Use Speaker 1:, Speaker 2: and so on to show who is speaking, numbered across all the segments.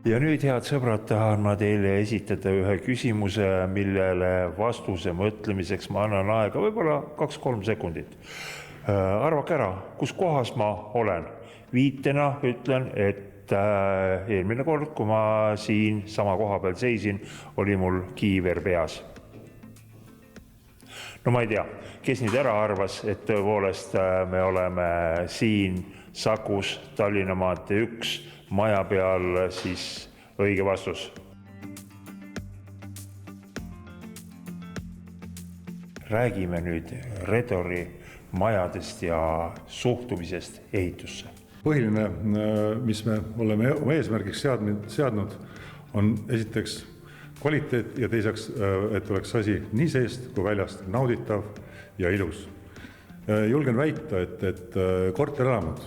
Speaker 1: Ja nüüd, head sõbrad, tahan ma teile esitada ühe küsimuse, millele vastuse mõtlemiseks ma annan aega võib-olla 2-3 sekundit. Arvake ära, kus kohas ma olen. Viitena ütlen, et eelmine kord, kui ma siin sama koha peal seisin, oli mul kiiver peas. No ma ei tea, kes nüüd ära arvas, et tõepoolest me oleme siin Sakus, Tallinna maantee 1 maja peal, siis õige vastus. Räägime nüüd Redori majadest ja suhtumisest ehitusse.
Speaker 2: Põhiline, mis me oleme oma eesmärgiks seadnud, on esiteks kvaliteet ja teiseks, et oleks asi nii seest kui väljast nauditav ja ilus. Julgen väita, et korterelamud,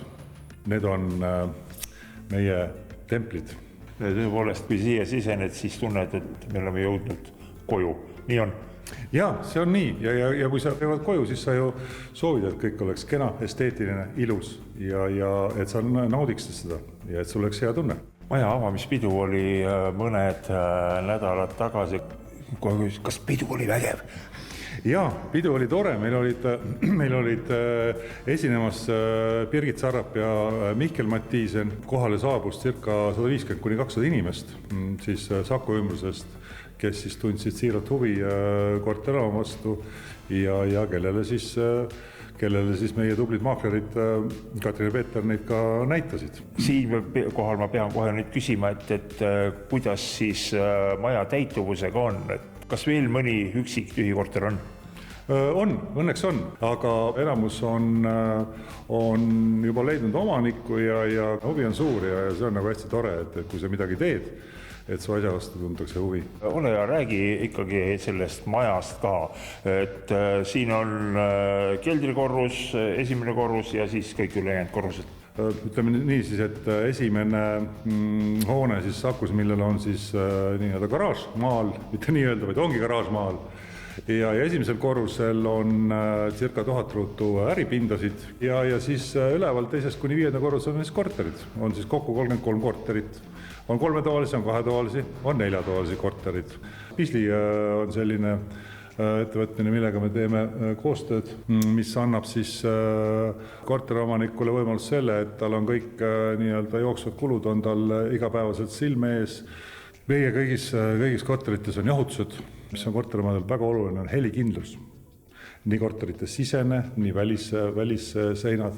Speaker 2: need on meie templid.
Speaker 1: Tõepoolest, kui siia sisened, siis tunned, et me oleme jõudnud koju. Nii on?
Speaker 2: Jaa, see on nii. Ja kui sa peavad koju, siis sa ju soovid, et kõik oleks kena, esteetiline, ilus ja et sa naudiksid seda ja et sul oleks hea tunne.
Speaker 1: Maja avamispidu oli mõned nädalad tagasi. Kas pidu oli vägev?
Speaker 2: Jaa, pidu oli tore. Meil olid esinemas Birgit Sarrap ja Mihkel Mattiisen. Kohale saabus circa 150-200 inimest siis Saku ümbrusest, kes siis tundsid siiralt huvi korterelama vastu ja kellele siis meie tublid maaklerid Katrin ja Peeter neid ka näitasid.
Speaker 1: Siin kohal ma pean kohe nüüd küsima, et kuidas siis maja täituvusega on? Kas veel mõni üksik tühi korter on?
Speaker 2: Õnneks on, aga enamus on juba leidnud omanikku ja huvi on suur ja see on nagu hästi tore, et kui sa midagi teed, et su asja vastu tuntakse huvi.
Speaker 1: Ole ja räägi ikkagi sellest majast ka, et siin on keldrikorrus, esimene korrus ja siis kõik ülejäänud korrused.
Speaker 2: Ütleme nii siis, et esimene hoone siis Sakus, millel on siis nii-öelda garaaž maal, mitte nii-öelda, vaid ongi garaaž maal. Ja esimesel korrusel on circa 1000 ruutu äripindasid ja siis üleval teisest kuni 5. korrusel on siis korterid. On siis kokku 33 korterit. On 3-toalisi, on 2-toalisi, on 4-toalisi korterid. Pisli on selline ettevõtmine, millega me teeme koostööd, mis annab siis korteriomanikule võimalus selle, et tal on kõik nii-öelda jooksvad kulud, on tal igapäevaselt silme ees. Meie kõigis korterites on jahutused, mis on korteromanikel väga oluline, on helikindlus. Nii korterite sisene, nii välisseinad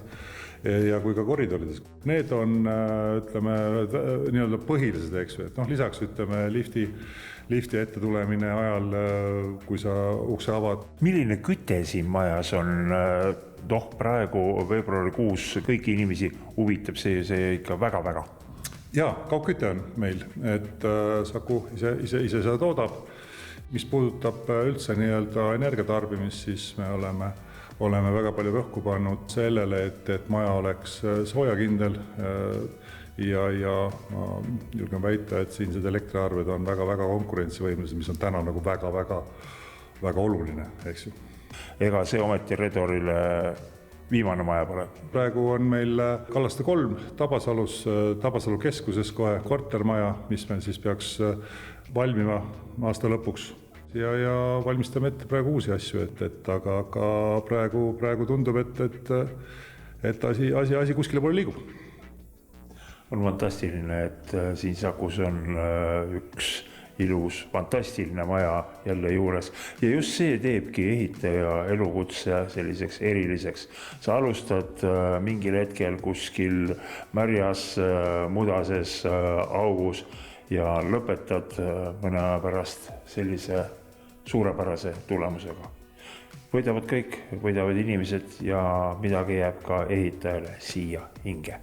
Speaker 2: ja kui ka koridorides. Need on, ütleme, nii-öelda põhilised, eks ju, et lisaks, ütleme, lifti ette tulemine ajal, kui sa ukse avad.
Speaker 1: Milline küte siin majas on? Praegu veebruarikuus kõiki inimesi huvitab see ikka väga-väga.
Speaker 2: Jaa, kaugküte on meil, et Saku ise seda toodab. Mis puudutab üldse nii-öelda energiatarbimist, siis me oleme väga palju rõhku pannud sellele, et maja oleks soojakindel ja ma julgen väita, et siinsed elektriarved on väga-väga konkurentsivõimelised, mis on täna nagu väga oluline, eks ju.
Speaker 1: Ega see ometi Redorile viimane maja pole?
Speaker 2: Praegu on meil Kallaste 3 Tabasalu keskuses kohe kortermaja, mis meil siis peaks valmima aasta lõpuks. Ja valmistame ette praegu uusi asju, aga praegu tundub, et asi kuskile poole liigub.
Speaker 1: On fantastiline, et siin Sakus on üks ilus, fantastiline maja jälle juures. Ja just see teebki ehitaja elukutse selliseks eriliseks. Sa alustad mingil hetkel kuskil märjas, mudases augus ja lõpetad mõne aja pärast sellise suurepärase tulemusega. Võidavad kõik, võidavad inimesed ja midagi jääb ka ehitajale siia hinge.